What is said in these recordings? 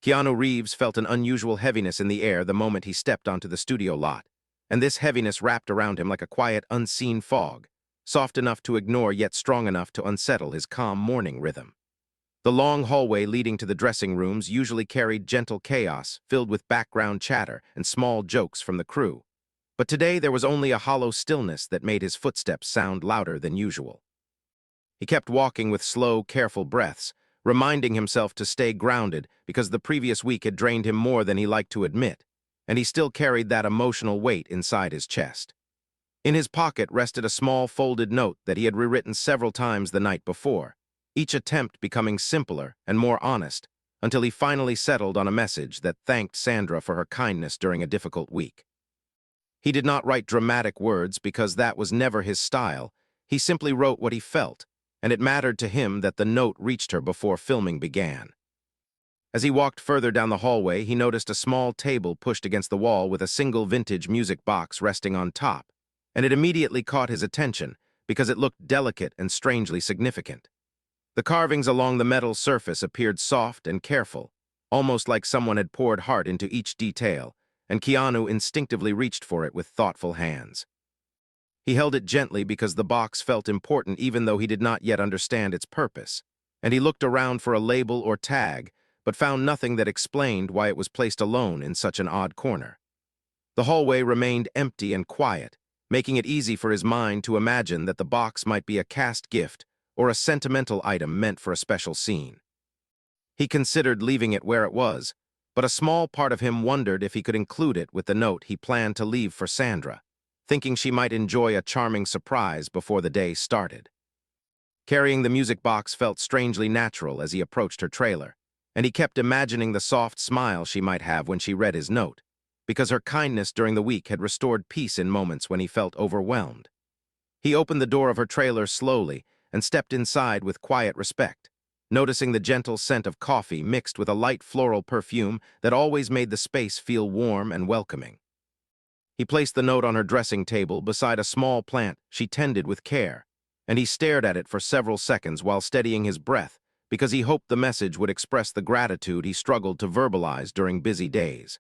Keanu Reeves felt an unusual heaviness in the air the moment he stepped onto the studio lot, and this heaviness wrapped around him like a quiet, unseen fog, soft enough to ignore yet strong enough to unsettle his calm morning rhythm. The long hallway leading to the dressing rooms usually carried gentle chaos, filled with background chatter and small jokes from the crew. But today there was only a hollow stillness that made his footsteps sound louder than usual. He kept walking with slow, careful breaths, reminding himself to stay grounded because the previous week had drained him more than he liked to admit, and he still carried that emotional weight inside his chest. In his pocket rested a small folded note that he had rewritten several times the night before, each attempt becoming simpler and more honest, until he finally settled on a message that thanked Sandra for her kindness during a difficult week. He did not write dramatic words because that was never his style. He simply wrote what he felt, and it mattered to him that the note reached her before filming began. As he walked further down the hallway, he noticed a small table pushed against the wall with a single vintage music box resting on top, and it immediately caught his attention because it looked delicate and strangely significant. The carvings along the metal surface appeared soft and careful, almost like someone had poured heart into each detail, and Keanu instinctively reached for it with thoughtful hands. He held it gently because the box felt important even though he did not yet understand its purpose, and he looked around for a label or tag, but found nothing that explained why it was placed alone in such an odd corner. The hallway remained empty and quiet, making it easy for his mind to imagine that the box might be a cast gift or a sentimental item meant for a special scene. He considered leaving it where it was, but a small part of him wondered if he could include it with the note he planned to leave for Sandra, thinking she might enjoy a charming surprise before the day started. Carrying the music box felt strangely natural as he approached her trailer, and he kept imagining the soft smile she might have when she read his note, because her kindness during the week had restored peace in moments when he felt overwhelmed. He opened the door of her trailer slowly and stepped inside with quiet respect, noticing the gentle scent of coffee mixed with a light floral perfume that always made the space feel warm and welcoming. He placed the note on her dressing table beside a small plant she tended with care, and he stared at it for several seconds while steadying his breath because he hoped the message would express the gratitude he struggled to verbalize during busy days.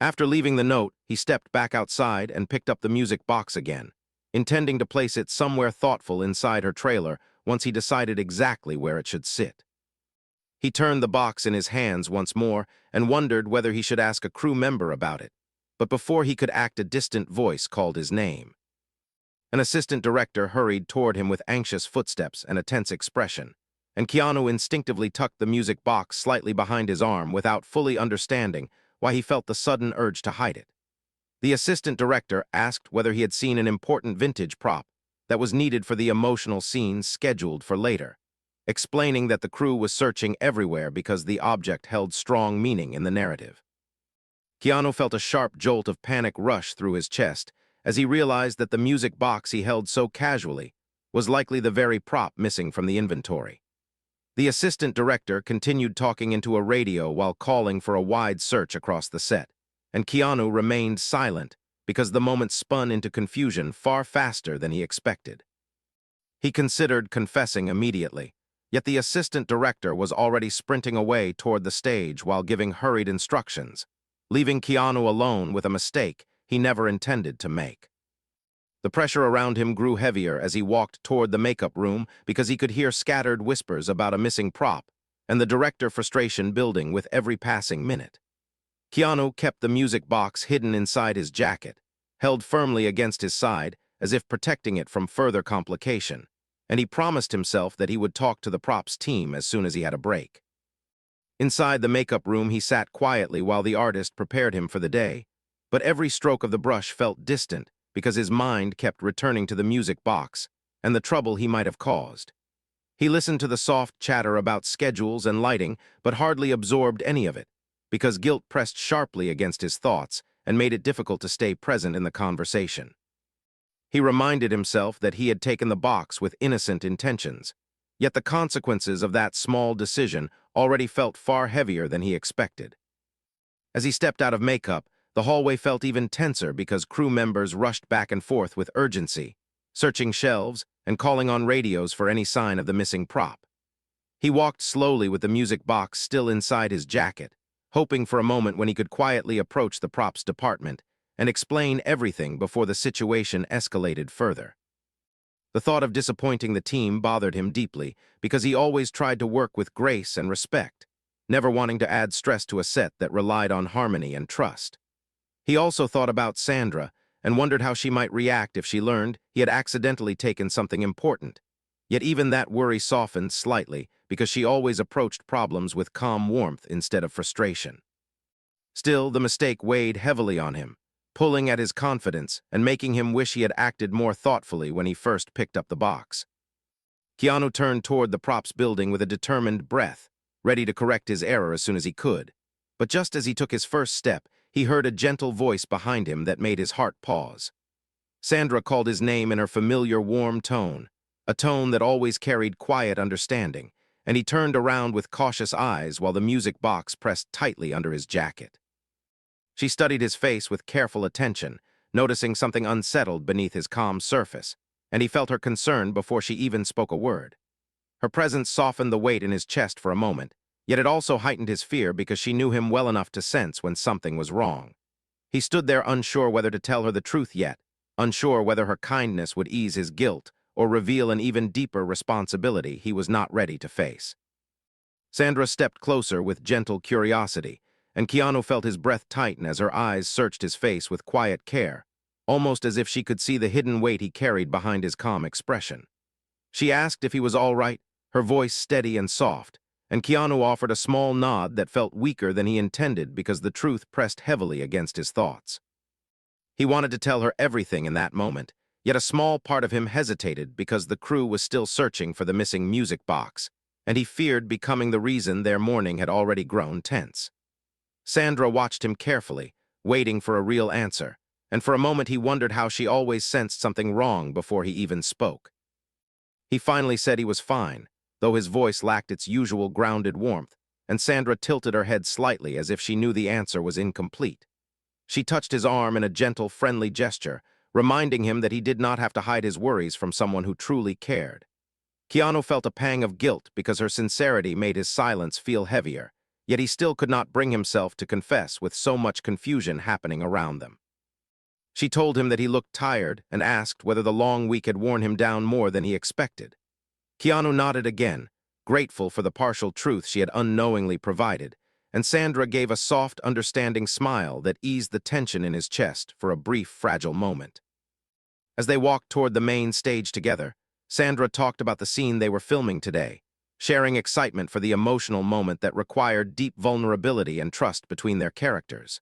After leaving the note, he stepped back outside and picked up the music box again, intending to place it somewhere thoughtful inside her trailer once he decided exactly where it should sit. He turned the box in his hands once more and wondered whether he should ask a crew member about it, but before he could act, a distant voice called his name. An assistant director hurried toward him with anxious footsteps and a tense expression, and Keanu instinctively tucked the music box slightly behind his arm without fully understanding why he felt the sudden urge to hide it. The assistant director asked whether he had seen an important vintage prop that was needed for the emotional scenes scheduled for later, explaining that the crew was searching everywhere because the object held strong meaning in the narrative. Keanu felt a sharp jolt of panic rush through his chest as he realized that the music box he held so casually was likely the very prop missing from the inventory. The assistant director continued talking into a radio while calling for a wide search across the set, and Keanu remained silent because the moment spun into confusion far faster than he expected. He considered confessing immediately, yet the assistant director was already sprinting away toward the stage while giving hurried instructions, leaving Keanu alone with a mistake he never intended to make. The pressure around him grew heavier as he walked toward the makeup room because he could hear scattered whispers about a missing prop, and the director frustration building with every passing minute. Keanu kept the music box hidden inside his jacket, held firmly against his side as if protecting it from further complication, and he promised himself that he would talk to the props team as soon as he had a break. Inside the makeup room, he sat quietly while the artist prepared him for the day, but every stroke of the brush felt distant because his mind kept returning to the music box and the trouble he might have caused. He listened to the soft chatter about schedules and lighting, but hardly absorbed any of it, because guilt pressed sharply against his thoughts and made it difficult to stay present in the conversation. He reminded himself that he had taken the box with innocent intentions, yet the consequences of that small decision already felt far heavier than he expected. As he stepped out of makeup, the hallway felt even tenser because crew members rushed back and forth with urgency, searching shelves and calling on radios for any sign of the missing prop. He walked slowly with the music box still inside his jacket, hoping for a moment when he could quietly approach the props department and explain everything before the situation escalated further. The thought of disappointing the team bothered him deeply because he always tried to work with grace and respect, never wanting to add stress to a set that relied on harmony and trust. He also thought about Sandra and wondered how she might react if she learned he had accidentally taken something important. Yet even that worry softened slightly because she always approached problems with calm warmth instead of frustration. Still, the mistake weighed heavily on him, pulling at his confidence and making him wish he had acted more thoughtfully when he first picked up the box. Keanu turned toward the props building with a determined breath, ready to correct his error as soon as he could. But just as he took his first step, he heard a gentle voice behind him that made his heart pause. Sandra called his name in her familiar warm tone, a tone that always carried quiet understanding, and he turned around with cautious eyes while the music box pressed tightly under his jacket. She studied his face with careful attention, noticing something unsettled beneath his calm surface, and he felt her concern before she even spoke a word. Her presence softened the weight in his chest for a moment, yet it also heightened his fear because she knew him well enough to sense when something was wrong. He stood there unsure whether to tell her the truth yet, unsure whether her kindness would ease his guilt or reveal an even deeper responsibility he was not ready to face. Sandra stepped closer with gentle curiosity, and Keanu felt his breath tighten as her eyes searched his face with quiet care, almost as if she could see the hidden weight he carried behind his calm expression. She asked if he was all right, her voice steady and soft, and Keanu offered a small nod that felt weaker than he intended because the truth pressed heavily against his thoughts. He wanted to tell her everything in that moment, yet a small part of him hesitated because the crew was still searching for the missing music box, and he feared becoming the reason their morning had already grown tense. Sandra watched him carefully, waiting for a real answer, and for a moment he wondered how she always sensed something wrong before he even spoke. He finally said he was fine, though his voice lacked its usual grounded warmth, and Sandra tilted her head slightly as if she knew the answer was incomplete. She touched his arm in a gentle, friendly gesture, reminding him that he did not have to hide his worries from someone who truly cared. Keanu felt a pang of guilt because her sincerity made his silence feel heavier, yet he still could not bring himself to confess with so much confusion happening around them. She told him that he looked tired and asked whether the long week had worn him down more than he expected. Keanu nodded again, grateful for the partial truth she had unknowingly provided, and Sandra gave a soft, understanding smile that eased the tension in his chest for a brief, fragile moment. As they walked toward the main stage together, Sandra talked about the scene they were filming today, sharing excitement for the emotional moment that required deep vulnerability and trust between their characters.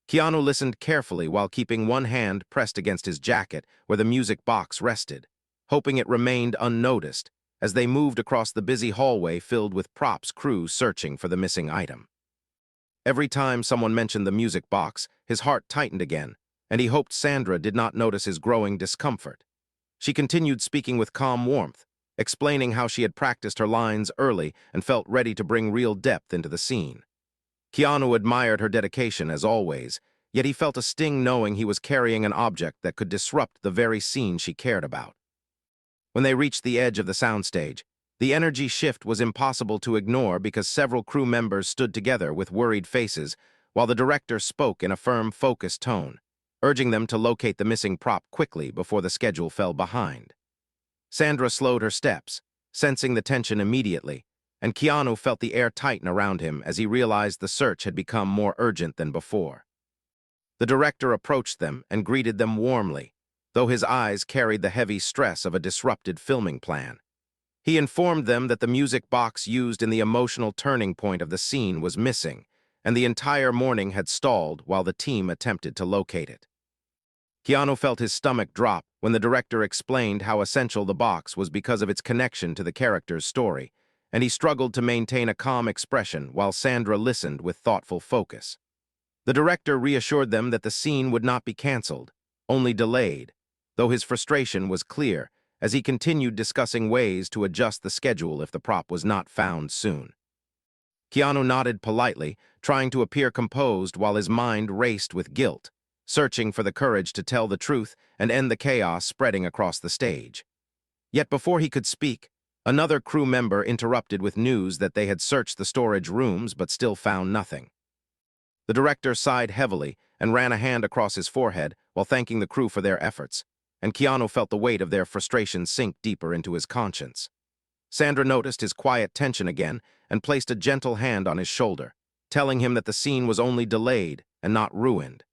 Keanu listened carefully while keeping one hand pressed against his jacket where the music box rested, hoping it remained unnoticed as they moved across the busy hallway filled with props crews searching for the missing item. Every time someone mentioned the music box, his heart tightened again, and he hoped Sandra did not notice his growing discomfort. She continued speaking with calm warmth, explaining how she had practiced her lines early and felt ready to bring real depth into the scene. Keanu admired her dedication as always, yet he felt a sting knowing he was carrying an object that could disrupt the very scene she cared about. When they reached the edge of the soundstage, the energy shift was impossible to ignore because several crew members stood together with worried faces while the director spoke in a firm, focused tone, urging them to locate the missing prop quickly before the schedule fell behind. Sandra slowed her steps, sensing the tension immediately, and Keanu felt the air tighten around him as he realized the search had become more urgent than before. The director approached them and greeted them warmly, though his eyes carried the heavy stress of a disrupted filming plan. He informed them that the music box used in the emotional turning point of the scene was missing, and the entire morning had stalled while the team attempted to locate it. Keanu felt his stomach drop when the director explained how essential the box was because of its connection to the character's story, and he struggled to maintain a calm expression while Sandra listened with thoughtful focus. The director reassured them that the scene would not be canceled, only delayed, though his frustration was clear as he continued discussing ways to adjust the schedule if the prop was not found soon. Keanu nodded politely, trying to appear composed while his mind raced with guilt, searching for the courage to tell the truth and end the chaos spreading across the stage. Yet before he could speak, another crew member interrupted with news that they had searched the storage rooms but still found nothing. The director sighed heavily and ran a hand across his forehead while thanking the crew for their efforts, and Keanu felt the weight of their frustration sink deeper into his conscience. Sandra noticed his quiet tension again and placed a gentle hand on his shoulder, telling him that the scene was only delayed and not ruined.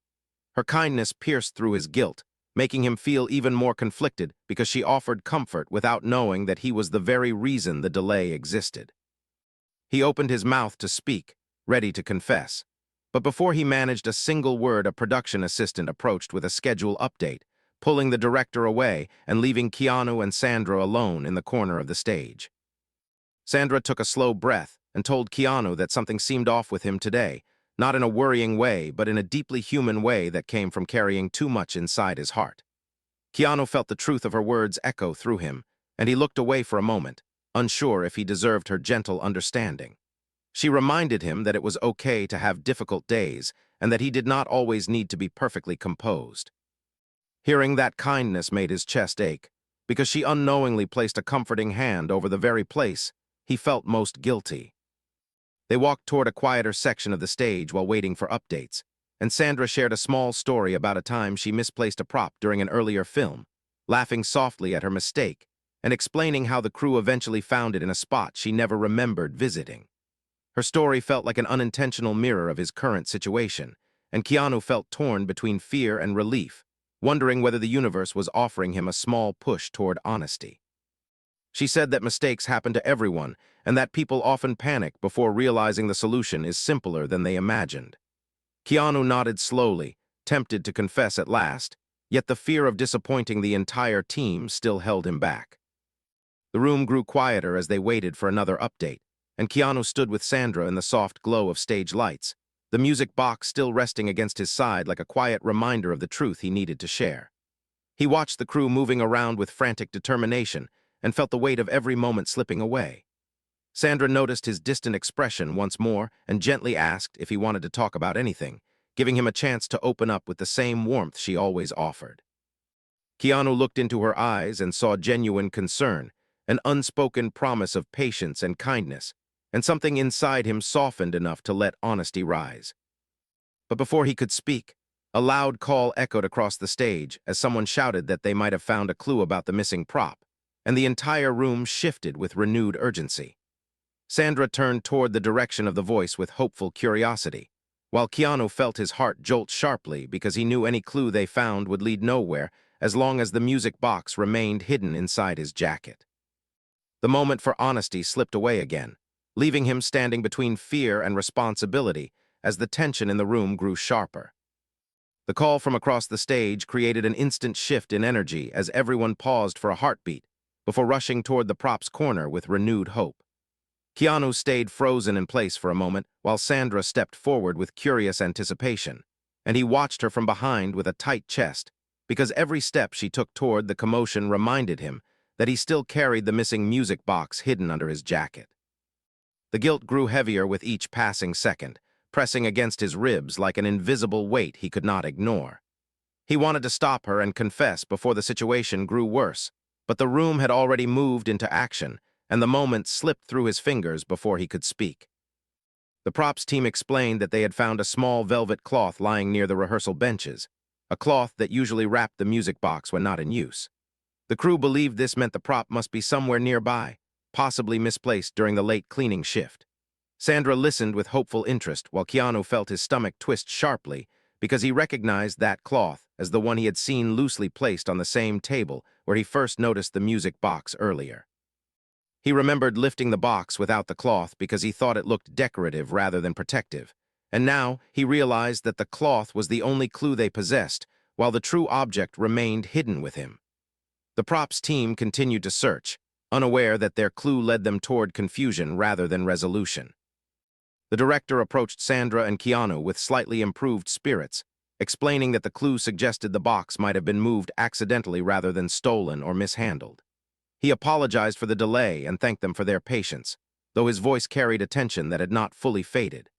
Her kindness pierced through his guilt, making him feel even more conflicted because she offered comfort without knowing that he was the very reason the delay existed. He opened his mouth to speak, ready to confess. But before he managed a single word, a production assistant approached with a schedule update, pulling the director away and leaving Keanu and Sandra alone in the corner of the stage. Sandra took a slow breath and told Keanu that something seemed off with him today, not in a worrying way, but in a deeply human way that came from carrying too much inside his heart. Keanu felt the truth of her words echo through him, and he looked away for a moment, unsure if he deserved her gentle understanding. She reminded him that it was okay to have difficult days and that he did not always need to be perfectly composed. Hearing that kindness made his chest ache, because she unknowingly placed a comforting hand over the very place he felt most guilty. They walked toward a quieter section of the stage while waiting for updates, and Sandra shared a small story about a time she misplaced a prop during an earlier film, laughing softly at her mistake and explaining how the crew eventually found it in a spot she never remembered visiting. Her story felt like an unintentional mirror of his current situation, and Keanu felt torn between fear and relief, wondering whether the universe was offering him a small push toward honesty. She said that mistakes happen to everyone, and that people often panic before realizing the solution is simpler than they imagined. Keanu nodded slowly, tempted to confess at last, yet the fear of disappointing the entire team still held him back. The room grew quieter as they waited for another update, and Keanu stood with Sandra in the soft glow of stage lights, the music box still resting against his side like a quiet reminder of the truth he needed to share. He watched the crew moving around with frantic determination and felt the weight of every moment slipping away. Sandra noticed his distant expression once more and gently asked if he wanted to talk about anything, giving him a chance to open up with the same warmth she always offered. Keanu looked into her eyes and saw genuine concern, an unspoken promise of patience and kindness, and something inside him softened enough to let honesty rise. But before he could speak, a loud call echoed across the stage as someone shouted that they might have found a clue about the missing prop, and the entire room shifted with renewed urgency. Sandra turned toward the direction of the voice with hopeful curiosity, while Keanu felt his heart jolt sharply because he knew any clue they found would lead nowhere as long as the music box remained hidden inside his jacket. The moment for honesty slipped away again, leaving him standing between fear and responsibility as the tension in the room grew sharper. The call from across the stage created an instant shift in energy as everyone paused for a heartbeat before rushing toward the prop's corner with renewed hope. Keanu stayed frozen in place for a moment while Sandra stepped forward with curious anticipation, and he watched her from behind with a tight chest because every step she took toward the commotion reminded him that he still carried the missing music box hidden under his jacket. The guilt grew heavier with each passing second, pressing against his ribs like an invisible weight he could not ignore. He wanted to stop her and confess before the situation grew worse, but the room had already moved into action, and the moment slipped through his fingers before he could speak. The props team explained that they had found a small velvet cloth lying near the rehearsal benches, a cloth that usually wrapped the music box when not in use. The crew believed this meant the prop must be somewhere nearby, possibly misplaced during the late cleaning shift. Sandra listened with hopeful interest while Keanu felt his stomach twist sharply because he recognized that cloth as the one he had seen loosely placed on the same table where he first noticed the music box earlier. He remembered lifting the box without the cloth because he thought it looked decorative rather than protective, and now he realized that the cloth was the only clue they possessed, while the true object remained hidden with him. The props team continued to search, unaware that their clue led them toward confusion rather than resolution. The director approached Sandra and Keanu with slightly improved spirits, explaining that the clue suggested the box might have been moved accidentally rather than stolen or mishandled. He apologized for the delay and thanked them for their patience, though his voice carried a tension that had not fully faded.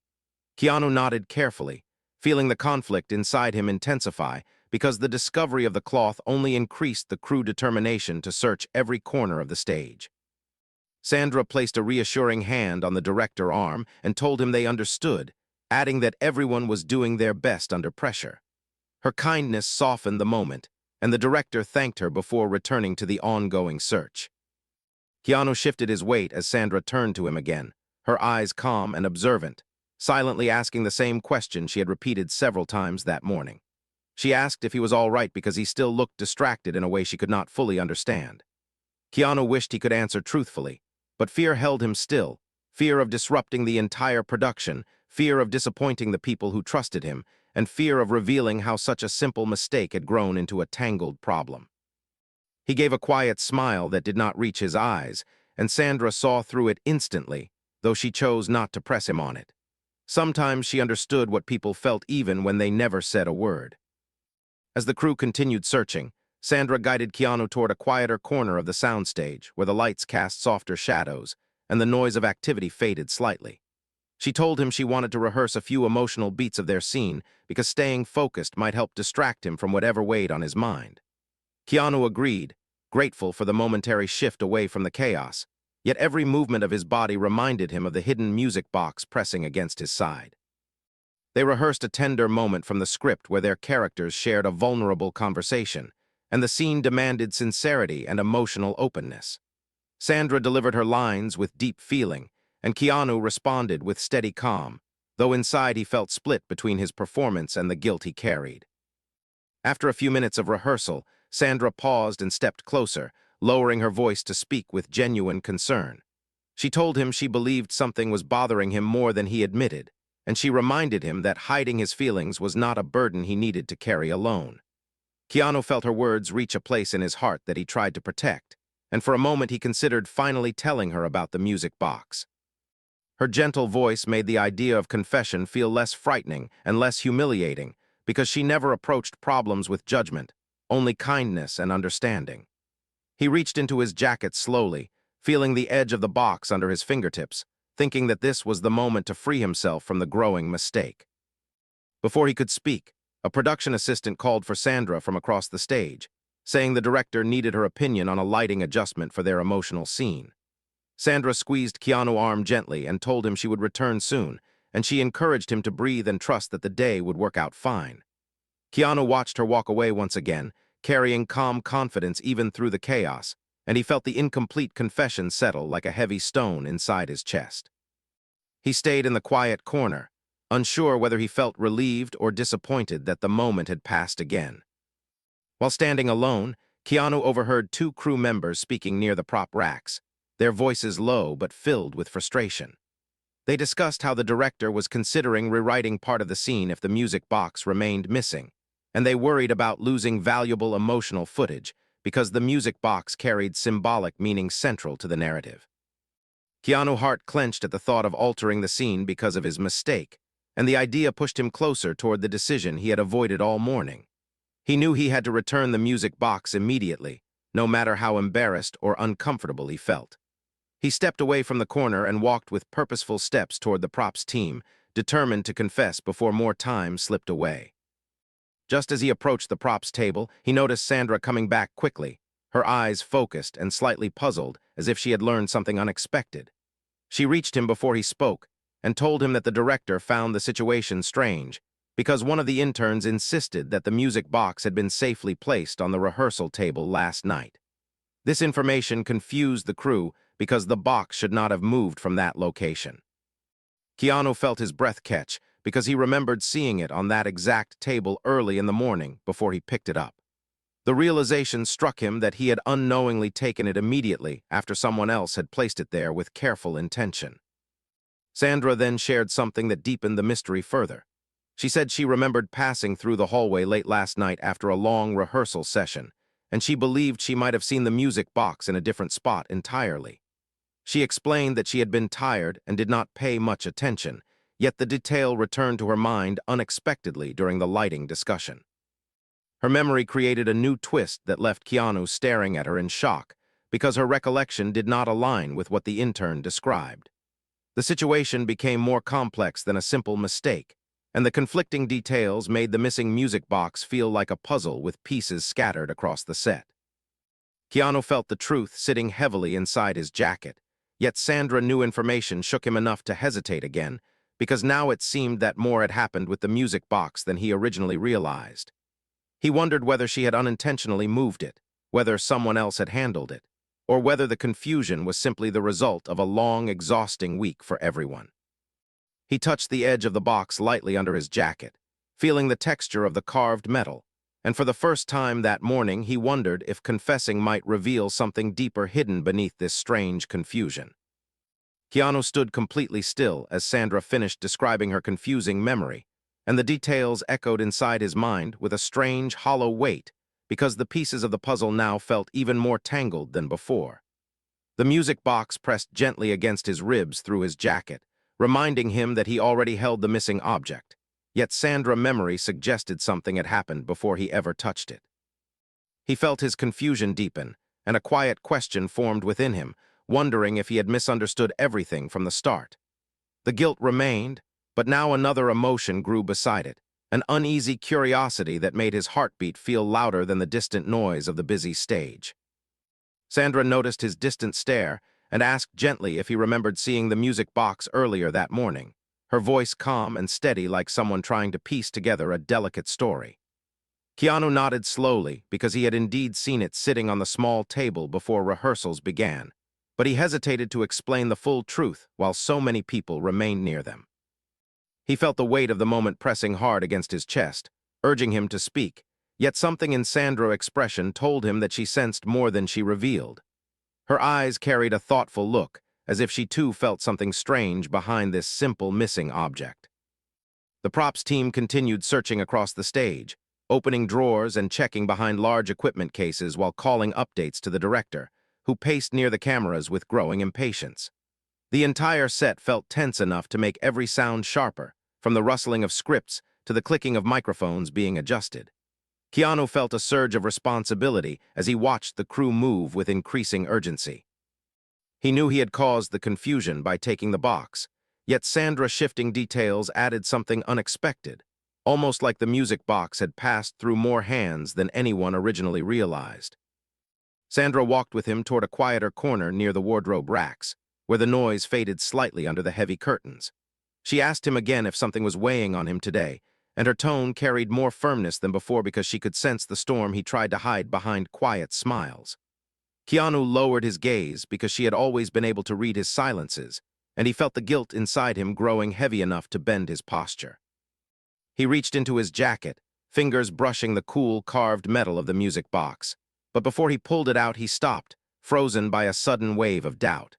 Keanu nodded carefully, feeling the conflict inside him intensify because the discovery of the cloth only increased the crew determination to search every corner of the stage. Sandra placed a reassuring hand on the director's arm and told him they understood, adding that everyone was doing their best under pressure. Her kindness softened the moment, and the director thanked her before returning to the ongoing search. Keanu shifted his weight as Sandra turned to him again, her eyes calm and observant, silently asking the same question she had repeated several times that morning. She asked if he was all right because he still looked distracted in a way she could not fully understand. Keanu wished he could answer truthfully, but fear held him still, fear of disrupting the entire production, fear of disappointing the people who trusted him, and fear of revealing how such a simple mistake had grown into a tangled problem. He gave a quiet smile that did not reach his eyes, and Sandra saw through it instantly, though she chose not to press him on it. Sometimes she understood what people felt even when they never said a word. As the crew continued searching, Sandra guided Keanu toward a quieter corner of the soundstage where the lights cast softer shadows and the noise of activity faded slightly. She told him she wanted to rehearse a few emotional beats of their scene because staying focused might help distract him from whatever weighed on his mind. Keanu agreed, grateful for the momentary shift away from the chaos, yet every movement of his body reminded him of the hidden music box pressing against his side. They rehearsed a tender moment from the script where their characters shared a vulnerable conversation, and the scene demanded sincerity and emotional openness. Sandra delivered her lines with deep feeling, and Keanu responded with steady calm, though inside he felt split between his performance and the guilt he carried. After a few minutes of rehearsal, Sandra paused and stepped closer, lowering her voice to speak with genuine concern. She told him she believed something was bothering him more than he admitted, and she reminded him that hiding his feelings was not a burden he needed to carry alone. Keanu felt her words reach a place in his heart that he tried to protect, and for a moment he considered finally telling her about the music box. Her gentle voice made the idea of confession feel less frightening and less humiliating because she never approached problems with judgment, only kindness and understanding. He reached into his jacket slowly, feeling the edge of the box under his fingertips, thinking that this was the moment to free himself from the growing mistake. Before he could speak, a production assistant called for Sandra from across the stage, saying the director needed her opinion on a lighting adjustment for their emotional scene. Sandra squeezed Keanu's arm gently and told him she would return soon, and she encouraged him to breathe and trust that the day would work out fine. Keanu watched her walk away once again, carrying calm confidence even through the chaos, and he felt the incomplete confession settle like a heavy stone inside his chest. He stayed in the quiet corner, unsure whether he felt relieved or disappointed that the moment had passed again. While standing alone, Keanu overheard two crew members speaking near the prop racks, their voices low but filled with frustration. They discussed how the director was considering rewriting part of the scene if the music box remained missing, and they worried about losing valuable emotional footage because the music box carried symbolic meaning central to the narrative. Keanu's heart clenched at the thought of altering the scene because of his mistake, and the idea pushed him closer toward the decision he had avoided all morning. He knew he had to return the music box immediately, no matter how embarrassed or uncomfortable he felt. He stepped away from the corner and walked with purposeful steps toward the props team, determined to confess before more time slipped away. Just as he approached the props table, he noticed Sandra coming back quickly, her eyes focused and slightly puzzled, as if she had learned something unexpected. She reached him before he spoke and told him that the director found the situation strange because one of the interns insisted that the music box had been safely placed on the rehearsal table last night. This information confused the crew because the box should not have moved from that location. Keanu felt his breath catch because he remembered seeing it on that exact table early in the morning before he picked it up. The realization struck him that he had unknowingly taken it immediately after someone else had placed it there with careful intention. Sandra then shared something that deepened the mystery further. She said she remembered passing through the hallway late last night after a long rehearsal session, and she believed she might have seen the music box in a different spot entirely. She explained that she had been tired and did not pay much attention, yet the detail returned to her mind unexpectedly during the lighting discussion. Her memory created a new twist that left Keanu staring at her in shock, because her recollection did not align with what the intern described. The situation became more complex than a simple mistake, and the conflicting details made the missing music box feel like a puzzle with pieces scattered across the set. Keanu felt the truth sitting heavily inside his jacket, yet Sandra new information shook him enough to hesitate again, because now it seemed that more had happened with the music box than he originally realized. He wondered whether she had unintentionally moved it, whether someone else had handled it, or whether the confusion was simply the result of a long, exhausting week for everyone. He touched the edge of the box lightly under his jacket, feeling the texture of the carved metal, and for the first time that morning he wondered if confessing might reveal something deeper hidden beneath this strange confusion. Keanu stood completely still as Sandra finished describing her confusing memory, and the details echoed inside his mind with a strange, hollow weight because the pieces of the puzzle now felt even more tangled than before. The music box pressed gently against his ribs through his jacket, reminding him that he already held the missing object, yet Sandra's memory suggested something had happened before he ever touched it. He felt his confusion deepen, and a quiet question formed within him, wondering if he had misunderstood everything from the start. The guilt remained, but now another emotion grew beside it, an uneasy curiosity that made his heartbeat feel louder than the distant noise of the busy stage. Sandra noticed his distant stare and asked gently if he remembered seeing the music box earlier that morning, her voice calm and steady like someone trying to piece together a delicate story. Keanu nodded slowly because he had indeed seen it sitting on the small table before rehearsals began, but he hesitated to explain the full truth while so many people remained near them. He felt the weight of the moment pressing hard against his chest, urging him to speak, yet something in Sandra's expression told him that she sensed more than she revealed. Her eyes carried a thoughtful look, as if she too felt something strange behind this simple missing object. The props team continued searching across the stage, opening drawers and checking behind large equipment cases while calling updates to the director, who paced near the cameras with growing impatience. The entire set felt tense enough to make every sound sharper, from the rustling of scripts to the clicking of microphones being adjusted. Keanu felt a surge of responsibility as he watched the crew move with increasing urgency. He knew he had caused the confusion by taking the box, yet Sandra's shifting details added something unexpected, almost like the music box had passed through more hands than anyone originally realized. Sandra walked with him toward a quieter corner near the wardrobe racks, where the noise faded slightly under the heavy curtains. She asked him again if something was weighing on him today, and her tone carried more firmness than before because she could sense the storm he tried to hide behind quiet smiles. Keanu lowered his gaze because she had always been able to read his silences, and he felt the guilt inside him growing heavy enough to bend his posture. He reached into his jacket, fingers brushing the cool, carved metal of the music box, but before he pulled it out, he stopped, frozen by a sudden wave of doubt.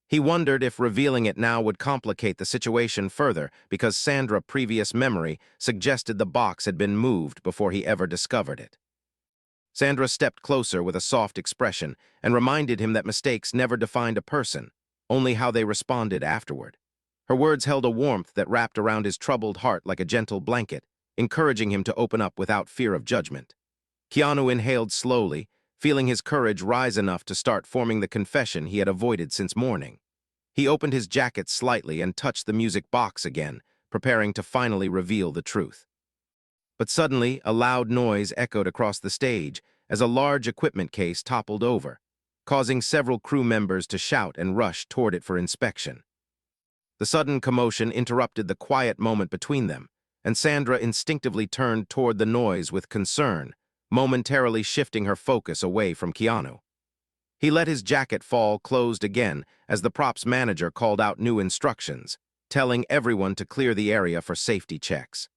He wondered if revealing it now would complicate the situation further because Sandra's previous memory suggested the box had been moved before he ever discovered it. Sandra stepped closer with a soft expression and reminded him that mistakes never defined a person, only how they responded afterward. Her words held a warmth that wrapped around his troubled heart like a gentle blanket, encouraging him to open up without fear of judgment. Keanu inhaled slowly, feeling his courage rise enough to start forming the confession he had avoided since morning. He opened his jacket slightly and touched the music box again, preparing to finally reveal the truth. But suddenly, a loud noise echoed across the stage as a large equipment case toppled over, causing several crew members to shout and rush toward it for inspection. The sudden commotion interrupted the quiet moment between them, and Sandra instinctively turned toward the noise with concern, momentarily shifting her focus away from Keanu. He let his jacket fall closed again as the props manager called out new instructions, telling everyone to clear the area for safety checks.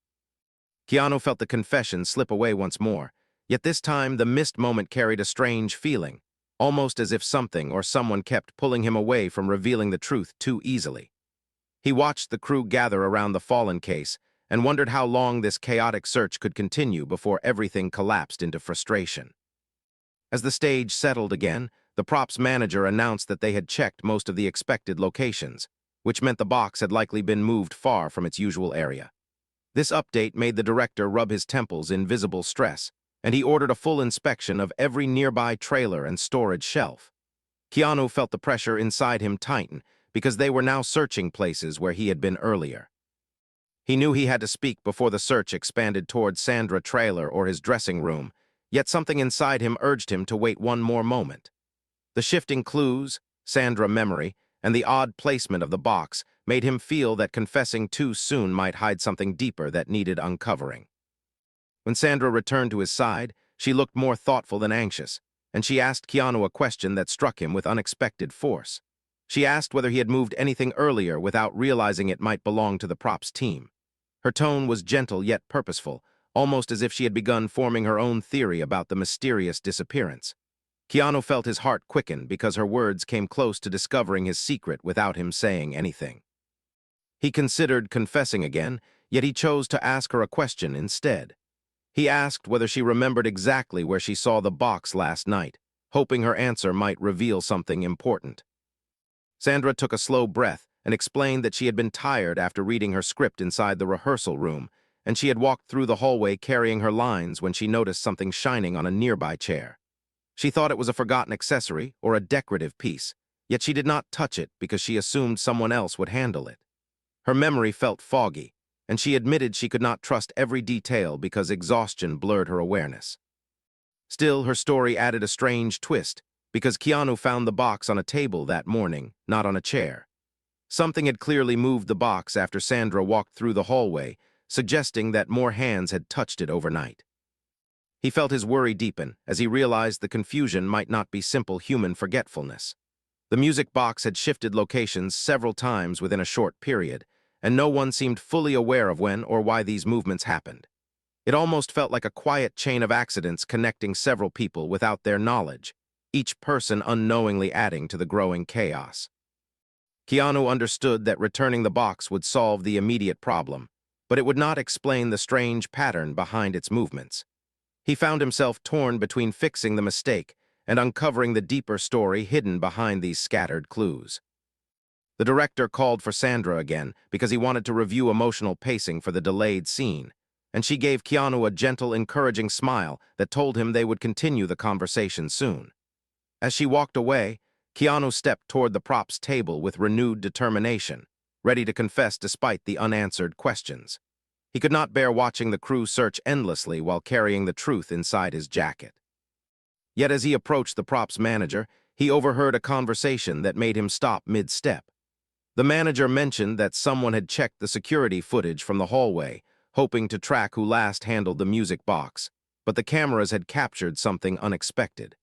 Keanu felt the confession slip away once more, yet this time the missed moment carried a strange feeling, almost as if something or someone kept pulling him away from revealing the truth too easily. He watched the crew gather around the fallen case and wondered how long this chaotic search could continue before everything collapsed into frustration. As the stage settled again, the props manager announced that they had checked most of the expected locations, which meant the box had likely been moved far from its usual area. This update made the director rub his temples in visible stress, and he ordered a full inspection of every nearby trailer and storage shelf. Keanu felt the pressure inside him tighten because they were now searching places where he had been earlier. He knew he had to speak before the search expanded toward Sandra's trailer or his dressing room, yet something inside him urged him to wait one more moment. The shifting clues, Sandra's memory, and the odd placement of the box made him feel that confessing too soon might hide something deeper that needed uncovering. When Sandra returned to his side, she looked more thoughtful than anxious, and she asked Keanu a question that struck him with unexpected force. She asked whether he had moved anything earlier without realizing it might belong to the props team. Her tone was gentle yet purposeful, almost as if she had begun forming her own theory about the mysterious disappearance. Keanu felt his heart quicken because her words came close to discovering his secret without him saying anything. He considered confessing again, yet he chose to ask her a question instead. He asked whether she remembered exactly where she saw the box last night, hoping her answer might reveal something important. Sandra took a slow breath and explained that she had been tired after reading her script inside the rehearsal room, and she had walked through the hallway carrying her lines when she noticed something shining on a nearby chair. She thought it was a forgotten accessory or a decorative piece, yet she did not touch it because she assumed someone else would handle it. Her memory felt foggy, and she admitted she could not trust every detail because exhaustion blurred her awareness. Still, her story added a strange twist because Keanu found the box on a table that morning, not on a chair. Something had clearly moved the box after Sandra walked through the hallway, suggesting that more hands had touched it overnight. He felt his worry deepen as he realized the confusion might not be simple human forgetfulness. The music box had shifted locations several times within a short period, and no one seemed fully aware of when or why these movements happened. It almost felt like a quiet chain of accidents connecting several people without their knowledge, each person unknowingly adding to the growing chaos. Keanu understood that returning the box would solve the immediate problem, but it would not explain the strange pattern behind its movements. He found himself torn between fixing the mistake and uncovering the deeper story hidden behind these scattered clues. The director called for Sandra again because he wanted to review emotional pacing for the delayed scene, and she gave Keanu a gentle, encouraging smile that told him they would continue the conversation soon. As she walked away, Keanu stepped toward the props table with renewed determination, ready to confess despite the unanswered questions. He could not bear watching the crew search endlessly while carrying the truth inside his jacket. Yet as he approached the props manager, he overheard a conversation that made him stop mid-step. The manager mentioned that someone had checked the security footage from the hallway, hoping to track who last handled the music box, but the cameras had captured something unexpected.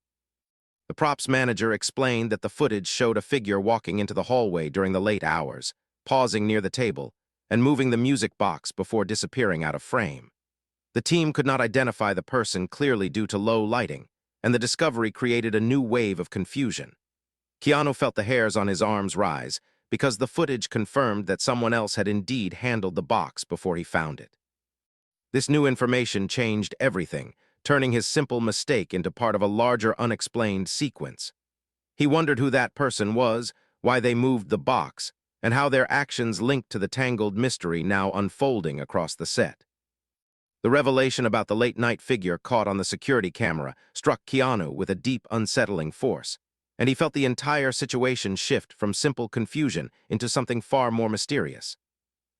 The props manager explained that the footage showed a figure walking into the hallway during the late hours, pausing near the table, and moving the music box before disappearing out of frame. The team could not identify the person clearly due to low lighting, and the discovery created a new wave of confusion. Keanu felt the hairs on his arms rise, because the footage confirmed that someone else had indeed handled the box before he found it. This new information changed everything, turning his simple mistake into part of a larger unexplained sequence. He wondered who that person was, why they moved the box, and how their actions linked to the tangled mystery now unfolding across the set. The revelation about the late-night figure caught on the security camera struck Keanu with a deep, unsettling force, and he felt the entire situation shift from simple confusion into something far more mysterious.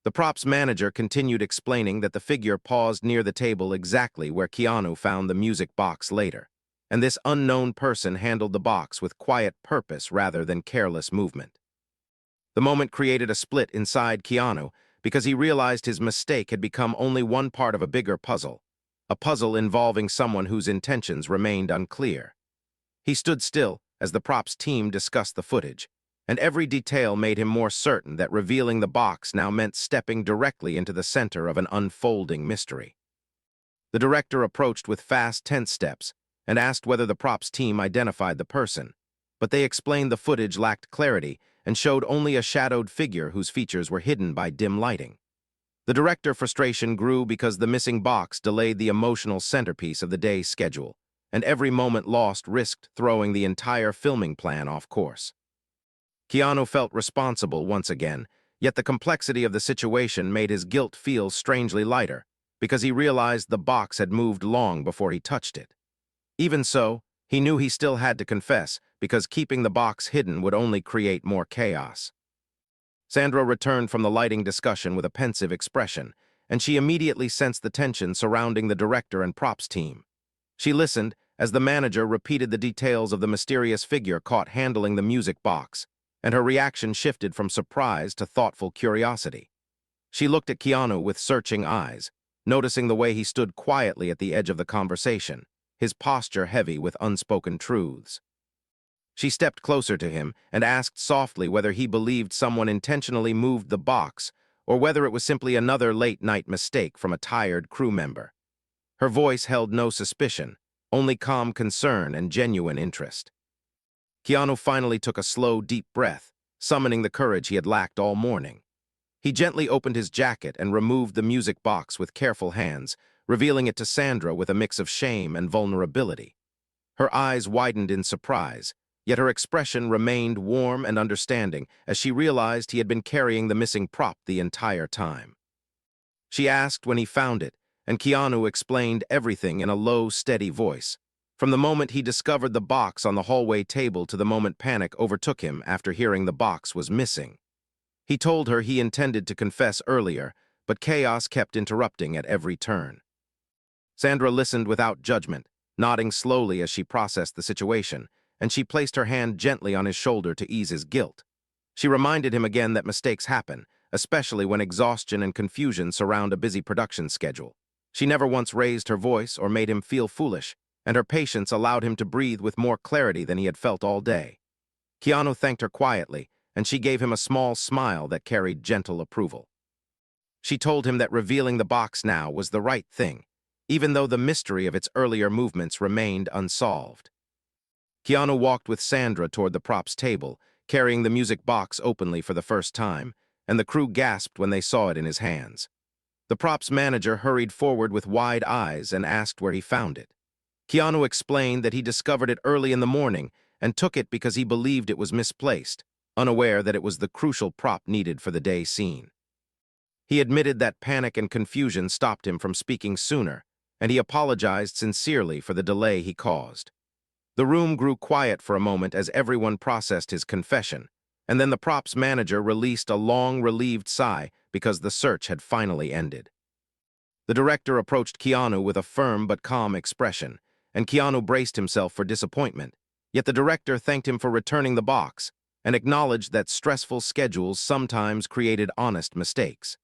The props manager continued explaining that the figure paused near the table exactly where Keanu found the music box later, and this unknown person handled the box with quiet purpose rather than careless movement. The moment created a split inside Keanu because he realized his mistake had become only one part of a bigger puzzle, a puzzle involving someone whose intentions remained unclear. He stood still as the props team discussed the footage, and every detail made him more certain that revealing the box now meant stepping directly into the center of an unfolding mystery. The director approached with fast, tense steps and asked whether the props team identified the person, but they explained the footage lacked clarity and showed only a shadowed figure whose features were hidden by dim lighting. The director's frustration grew because the missing box delayed the emotional centerpiece of the day's schedule, and every moment lost risked throwing the entire filming plan off course. Keanu felt responsible once again, yet the complexity of the situation made his guilt feel strangely lighter, because he realized the box had moved long before he touched it. Even so, he knew he still had to confess, because keeping the box hidden would only create more chaos. Sandra returned from the lighting discussion with a pensive expression, and she immediately sensed the tension surrounding the director and props team. She listened as the manager repeated the details of the mysterious figure caught handling the music box, and her reaction shifted from surprise to thoughtful curiosity. She looked at Keanu with searching eyes, noticing the way he stood quietly at the edge of the conversation, his posture heavy with unspoken truths. She stepped closer to him and asked softly whether he believed someone intentionally moved the box or whether it was simply another late-night mistake from a tired crew member. Her voice held no suspicion, only calm concern and genuine interest. Keanu finally took a slow, deep breath, summoning the courage he had lacked all morning. He gently opened his jacket and removed the music box with careful hands, revealing it to Sandra with a mix of shame and vulnerability. Her eyes widened in surprise, yet her expression remained warm and understanding as she realized he had been carrying the missing prop the entire time. She asked when he found it, and Keanu explained everything in a low, steady voice, from the moment he discovered the box on the hallway table to the moment panic overtook him after hearing the box was missing. He told her he intended to confess earlier, but chaos kept interrupting at every turn. Sandra listened without judgment, nodding slowly as she processed the situation, and she placed her hand gently on his shoulder to ease his guilt. She reminded him again that mistakes happen, especially when exhaustion and confusion surround a busy production schedule. She never once raised her voice or made him feel foolish, and her patience allowed him to breathe with more clarity than he had felt all day. Keanu thanked her quietly, and she gave him a small smile that carried gentle approval. She told him that revealing the box now was the right thing, even though the mystery of its earlier movements remained unsolved. Keanu walked with Sandra toward the props table, carrying the music box openly for the first time, and the crew gasped when they saw it in his hands. The props manager hurried forward with wide eyes and asked where he found it. Keanu explained that he discovered it early in the morning and took it because he believed it was misplaced, unaware that it was the crucial prop needed for the day scene. He admitted that panic and confusion stopped him from speaking sooner, and he apologized sincerely for the delay he caused. The room grew quiet for a moment as everyone processed his confession, and then the props manager released a long, relieved sigh because the search had finally ended. The director approached Keanu with a firm but calm expression, and Keanu braced himself for disappointment, yet the director thanked him for returning the box and acknowledged that stressful schedules sometimes created honest mistakes.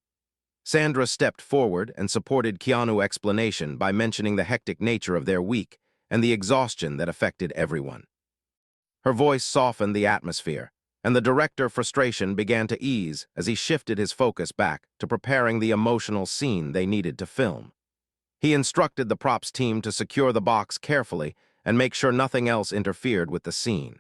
Sandra stepped forward and supported Keanu's explanation by mentioning the hectic nature of their week and the exhaustion that affected everyone. Her voice softened the atmosphere, and the director's frustration began to ease as he shifted his focus back to preparing the emotional scene they needed to film. He instructed the props team to secure the box carefully and make sure nothing else interfered with the scene.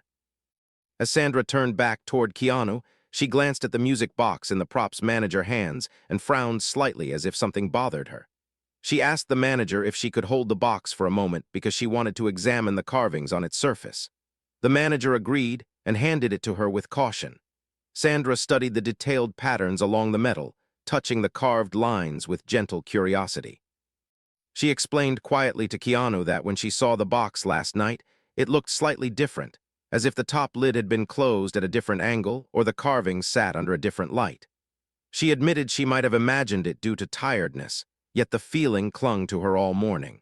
As Sandra turned back toward Keanu, she glanced at the music box in the props manager's hands and frowned slightly as if something bothered her. She asked the manager if she could hold the box for a moment because she wanted to examine the carvings on its surface. The manager agreed and handed it to her with caution. Sandra studied the detailed patterns along the metal, touching the carved lines with gentle curiosity. She explained quietly to Keanu that when she saw the box last night, it looked slightly different, as if the top lid had been closed at a different angle or the carvings sat under a different light. She admitted she might have imagined it due to tiredness, yet the feeling clung to her all morning.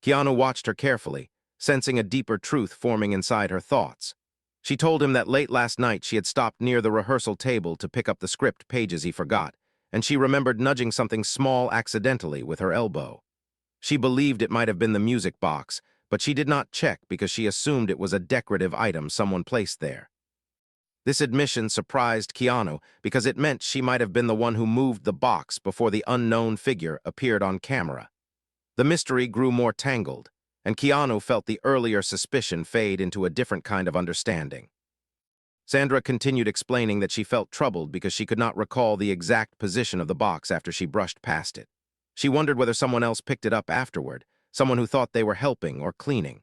Keanu watched her carefully, sensing a deeper truth forming inside her thoughts. She told him that late last night she had stopped near the rehearsal table to pick up the script pages he forgot, and she remembered nudging something small accidentally with her elbow. She believed it might have been the music box, but she did not check because she assumed it was a decorative item someone placed there. This admission surprised Keanu because it meant she might have been the one who moved the box before the unknown figure appeared on camera. The mystery grew more tangled, and Keanu felt the earlier suspicion fade into a different kind of understanding. Sandra continued explaining that she felt troubled because she could not recall the exact position of the box after she brushed past it. She wondered whether someone else picked it up afterward, someone who thought they were helping or cleaning.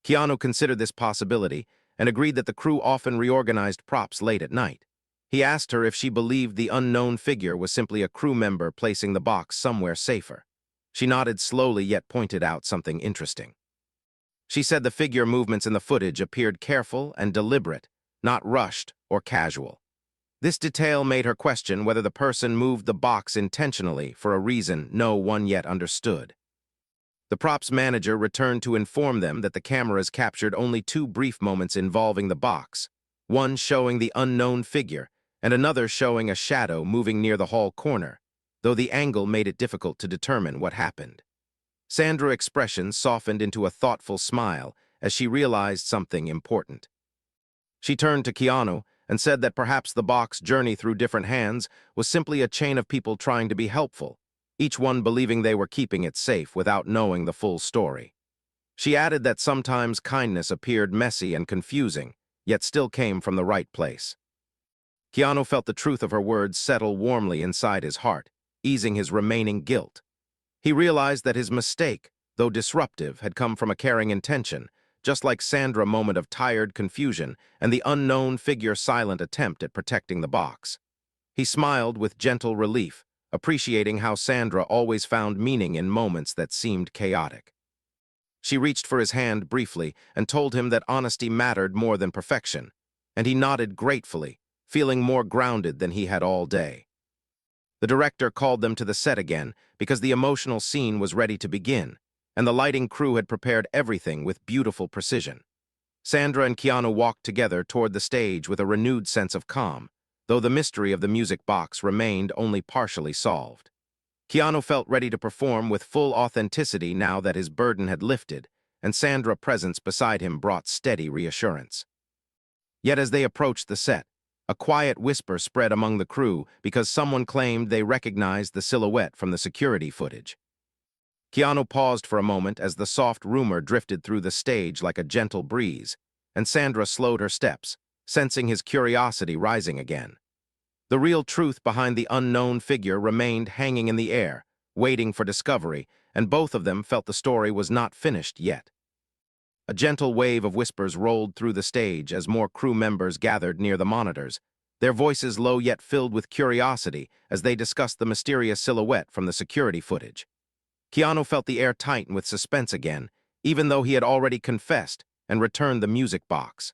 Keanu considered this possibility and agreed that the crew often reorganized props late at night. He asked her if she believed the unknown figure was simply a crew member placing the box somewhere safer. She nodded slowly yet pointed out something interesting. She said the figure movements in the footage appeared careful and deliberate, not rushed or casual. This detail made her question whether the person moved the box intentionally for a reason no one yet understood. The props manager returned to inform them that the cameras captured only 2 brief moments involving the box, one showing the unknown figure and another showing a shadow moving near the hall corner, though the angle made it difficult to determine what happened. Sandra's expression softened into a thoughtful smile as she realized something important. She turned to Keanu and said that perhaps the box's journey through different hands was simply a chain of people trying to be helpful, each one believing they were keeping it safe without knowing the full story. She added that sometimes kindness appeared messy and confusing, yet still came from the right place. Keanu felt the truth of her words settle warmly inside his heart, easing his remaining guilt. He realized that his mistake, though disruptive, had come from a caring intention, just like Sandra's moment of tired confusion and the unknown figure's silent attempt at protecting the box. He smiled with gentle relief, appreciating how Sandra always found meaning in moments that seemed chaotic. She reached for his hand briefly and told him that honesty mattered more than perfection, and he nodded gratefully, feeling more grounded than he had all day. The director called them to the set again because the emotional scene was ready to begin, and the lighting crew had prepared everything with beautiful precision. Sandra and Keanu walked together toward the stage with a renewed sense of calm, though the mystery of the music box remained only partially solved. Keanu felt ready to perform with full authenticity now that his burden had lifted, and Sandra's presence beside him brought steady reassurance. Yet as they approached the set, a quiet whisper spread among the crew because someone claimed they recognized the silhouette from the security footage. Keanu paused for a moment as the soft rumor drifted through the stage like a gentle breeze, and Sandra slowed her steps, sensing his curiosity rising again. The real truth behind the unknown figure remained hanging in the air, waiting for discovery, and both of them felt the story was not finished yet. A gentle wave of whispers rolled through the stage as more crew members gathered near the monitors, their voices low yet filled with curiosity as they discussed the mysterious silhouette from the security footage. Keanu felt the air tighten with suspense again, even though he had already confessed and returned the music box.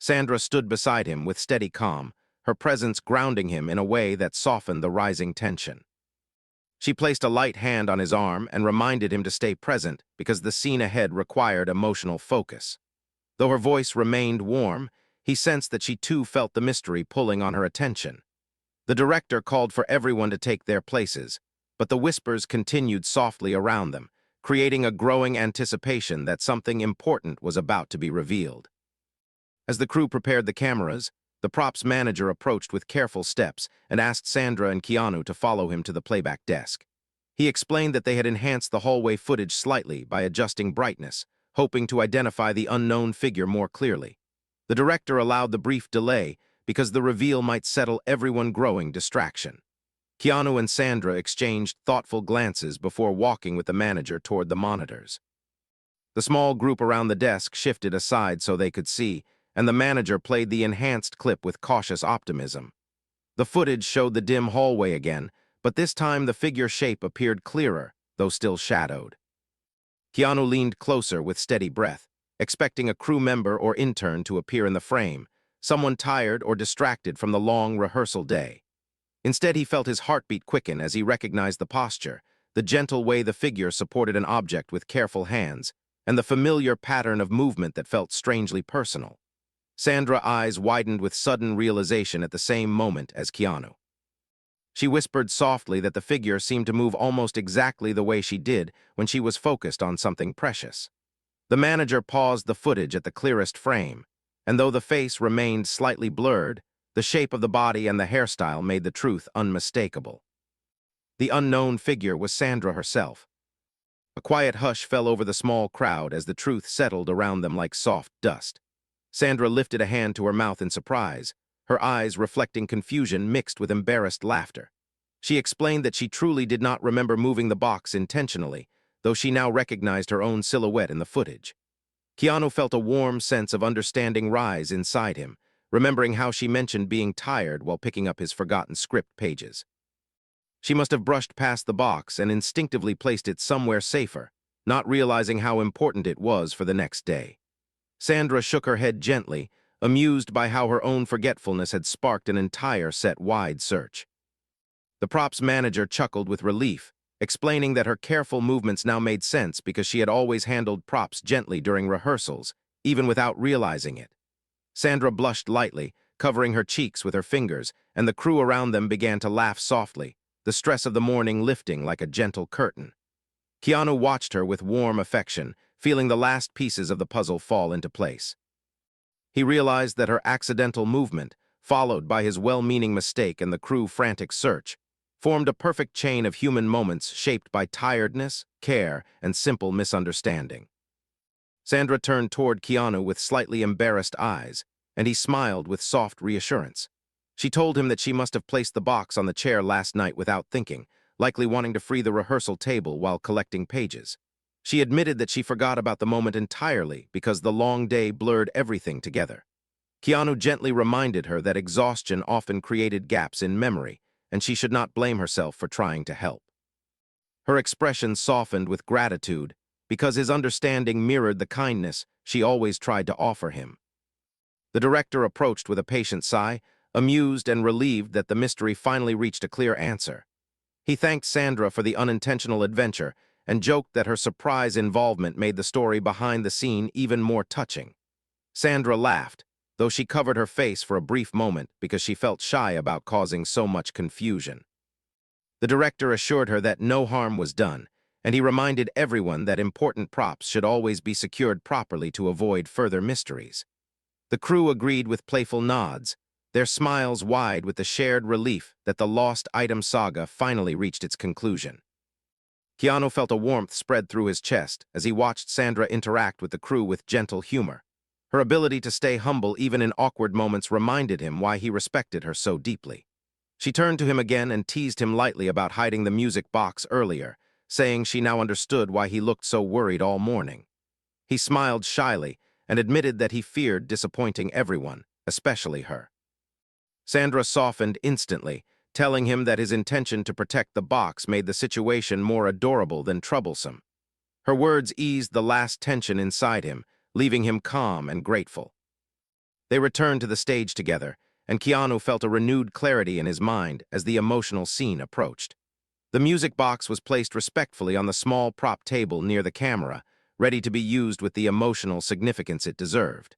Sandra stood beside him with steady calm, her presence grounding him in a way that softened the rising tension. She placed a light hand on his arm and reminded him to stay present because the scene ahead required emotional focus. Though her voice remained warm, he sensed that she too felt the mystery pulling on her attention. The director called for everyone to take their places, but the whispers continued softly around them, creating a growing anticipation that something important was about to be revealed. As the crew prepared the cameras, the props manager approached with careful steps and asked Sandra and Keanu to follow him to the playback desk. He explained that they had enhanced the hallway footage slightly by adjusting brightness, hoping to identify the unknown figure more clearly. The director allowed the brief delay because the reveal might settle everyone growing distraction. Keanu and Sandra exchanged thoughtful glances before walking with the manager toward the monitors. The small group around the desk shifted aside so they could see, and the manager played the enhanced clip with cautious optimism. The footage showed the dim hallway again, but this time the figure shape appeared clearer, though still shadowed. Keanu leaned closer with steady breath, expecting a crew member or intern to appear in the frame, someone tired or distracted from the long rehearsal day. Instead, he felt his heartbeat quicken as he recognized the posture, the gentle way the figure supported an object with careful hands, and the familiar pattern of movement that felt strangely personal. Sandra's eyes widened with sudden realization at the same moment as Keanu. She whispered softly that the figure seemed to move almost exactly the way she did when she was focused on something precious. The manager paused the footage at the clearest frame, and though the face remained slightly blurred, the shape of the body and the hairstyle made the truth unmistakable. The unknown figure was Sandra herself. A quiet hush fell over the small crowd as the truth settled around them like soft dust. Sandra lifted a hand to her mouth in surprise, her eyes reflecting confusion mixed with embarrassed laughter. She explained that she truly did not remember moving the box intentionally, though she now recognized her own silhouette in the footage. Keanu felt a warm sense of understanding rise inside him, remembering how she mentioned being tired while picking up his forgotten script pages. She must have brushed past the box and instinctively placed it somewhere safer, not realizing how important it was for the next day. Sandra shook her head gently, amused by how her own forgetfulness had sparked an entire set-wide search. The props manager chuckled with relief, explaining that her careful movements now made sense because she had always handled props gently during rehearsals, even without realizing it. Sandra blushed lightly, covering her cheeks with her fingers, and the crew around them began to laugh softly, the stress of the morning lifting like a gentle curtain. Keanu watched her with warm affection, feeling the last pieces of the puzzle fall into place. He realized that her accidental movement, followed by his well-meaning mistake and the crew's frantic search, formed a perfect chain of human moments shaped by tiredness, care, and simple misunderstanding. Sandra turned toward Keanu with slightly embarrassed eyes, and he smiled with soft reassurance. She told him that she must have placed the box on the chair last night without thinking, likely wanting to free the rehearsal table while collecting pages. She admitted that she forgot about the moment entirely because the long day blurred everything together. Keanu gently reminded her that exhaustion often created gaps in memory, and she should not blame herself for trying to help. Her expression softened with gratitude because his understanding mirrored the kindness she always tried to offer him. The director approached with a patient sigh, amused and relieved that the mystery finally reached a clear answer. He thanked Sandra for the unintentional adventure and joked that her surprise involvement made the story behind the scene even more touching. Sandra laughed, though she covered her face for a brief moment because she felt shy about causing so much confusion. The director assured her that no harm was done, and he reminded everyone that important props should always be secured properly to avoid further mysteries. The crew agreed with playful nods, their smiles wide with the shared relief that the lost item saga finally reached its conclusion. Keanu felt a warmth spread through his chest as he watched Sandra interact with the crew with gentle humor. Her ability to stay humble even in awkward moments reminded him why he respected her so deeply. She turned to him again and teased him lightly about hiding the music box earlier, saying she now understood why he looked so worried all morning. He smiled shyly and admitted that he feared disappointing everyone, especially her. Sandra softened instantly, telling him that his intention to protect the box made the situation more adorable than troublesome. Her words eased the last tension inside him, leaving him calm and grateful. They returned to the stage together, and Keanu felt a renewed clarity in his mind as the emotional scene approached. The music box was placed respectfully on the small prop table near the camera, ready to be used with the emotional significance it deserved.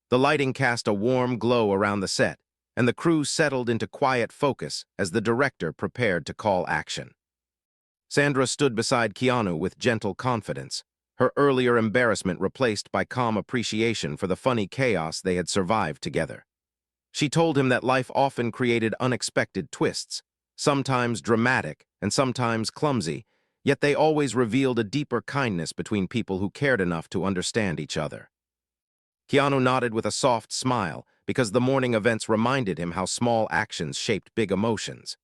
The lighting cast a warm glow around the set, and the crew settled into quiet focus as the director prepared to call action. Sandra stood beside Keanu with gentle confidence, her earlier embarrassment replaced by calm appreciation for the funny chaos they had survived together. She told him that life often created unexpected twists, sometimes dramatic and sometimes clumsy, yet they always revealed a deeper kindness between people who cared enough to understand each other. Keanu nodded with a soft smile because the morning events reminded him how small actions shaped big emotions.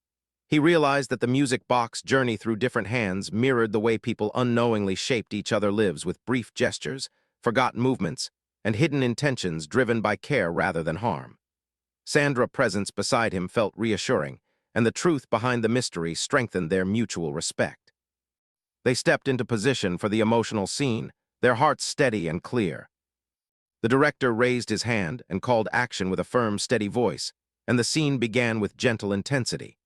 He realized that the music box journey through different hands mirrored the way people unknowingly shaped each other's lives with brief gestures, forgotten movements, and hidden intentions driven by care rather than harm. Sandra's presence beside him felt reassuring, and the truth behind the mystery strengthened their mutual respect. They stepped into position for the emotional scene, their hearts steady and clear. The director raised his hand and called action with a firm, steady voice, and the scene began with gentle intensity.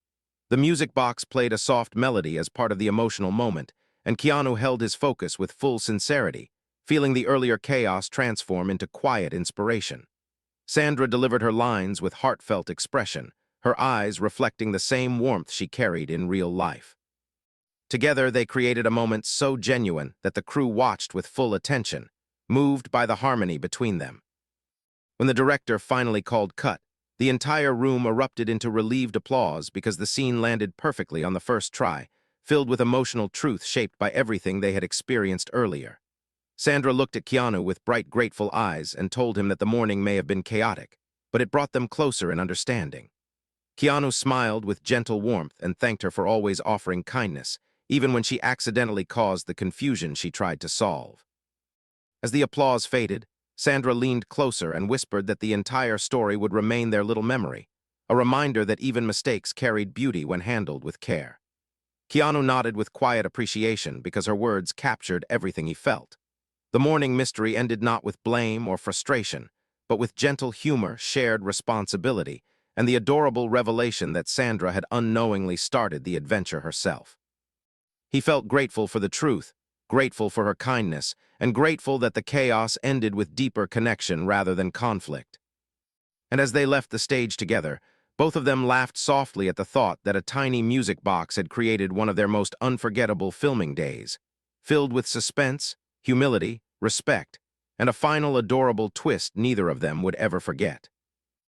The music box played a soft melody as part of the emotional moment, and Keanu held his focus with full sincerity, feeling the earlier chaos transform into quiet inspiration. Sandra delivered her lines with heartfelt expression, her eyes reflecting the same warmth she carried in real life. Together, they created a moment so genuine that the crew watched with full attention, moved by the harmony between them. When the director finally called cut, the entire room erupted into relieved applause because the scene landed perfectly on the first try, filled with emotional truth shaped by everything they had experienced earlier. Sandra looked at Keanu with bright, grateful eyes and told him that the morning may have been chaotic, but it brought them closer in understanding. Keanu smiled with gentle warmth and thanked her for always offering kindness, even when she accidentally caused the confusion she tried to solve. As the applause faded, Sandra leaned closer and whispered that the entire story would remain their little memory, a reminder that even mistakes carried beauty when handled with care. Keanu nodded with quiet appreciation because her words captured everything he felt. The morning mystery ended not with blame or frustration, but with gentle humor, shared responsibility, and the adorable revelation that Sandra had unknowingly started the adventure herself. He felt grateful for the truth, grateful for her kindness, and grateful that the chaos ended with deeper connection rather than conflict. And as they left the stage together, both of them laughed softly at the thought that a tiny music box had created one of their most unforgettable filming days, filled with suspense, humility, respect, and a final adorable twist neither of them would ever forget.